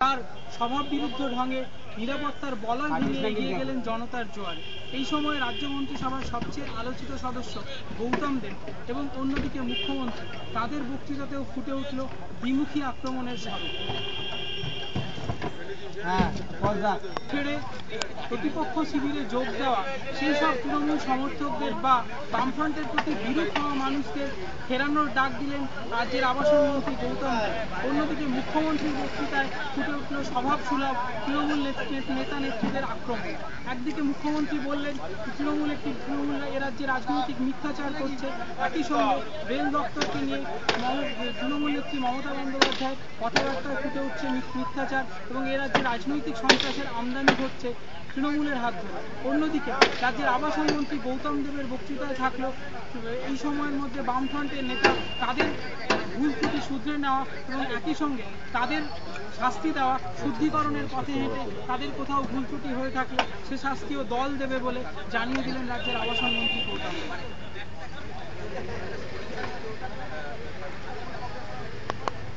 তার স্বভাব বিরুদ্ধ ঢঙে নিরাপত্তার বলয় ভেঙে এগিয়ে গেলেন জনতার জোয়ারে। এই সময় রাজ্য মন্ত্রিসভার সবচেয়ে আলোচিত সদস্য গৌতম দেব এবং অন্যদিকে মুখ্যমন্ত্রী, তাদের বক্তৃতাতেও ফুটে উঠল দ্বিমুখী আক্রমণের স্বরূপ। ছেড়ে প্রতিপক্ষ শিবিরে যোগ দেওয়া সেই সব তৃণমূল সমর্থকদের বা বামফ্রন্টের প্রতি বিরূপ হওয়া মানুষদের ফেরানোর ডাক দিলেন রাজ্যের আবাসন মন্ত্রী গৌতম দেব। অন্যদিকে মুখ্যমন্ত্রীর বক্তৃতায় ফুটে উঠল স্বভাবসুলভ তৃণমূল নেতা নেত্রীদের আক্রমণ। একদিকে মুখ্যমন্ত্রী বললেন তৃণমূল এ রাজ্যে রাজনৈতিক মিথ্যাচার করছে, একই সঙ্গে রেল দপ্তরকে নিয়ে তৃণমূল নেত্রী মমতা বন্দ্যোপাধ্যায় কথাবার্তায় ফুটে উঠছে মিথ্যাচার এবং এ রাজ্যে রাজনৈতিক সন্ত্রাসের আমদানি ঘটছে তৃণমূলের হাত ধরে। অন্যদিকে রাজ্যের আবাসন মন্ত্রী গৌতম দেবের বক্তৃতায় থাকলো এই সময়ের মধ্যে বামফ্রন্টের নেতা তাদের ভুল ত্রুটি শুধরে নেওয়া এবং একই সঙ্গে তাদের শাস্তি দেওয়া, শুদ্ধিকরণের পথে হেঁটে তাদের কোথাও ভুল ত্রুটি হয়ে থাকলে সে শাস্তিও দল দেবে বলে জানিয়ে দিলেন রাজ্যের আবাসন মন্ত্রী গৌতম দেব।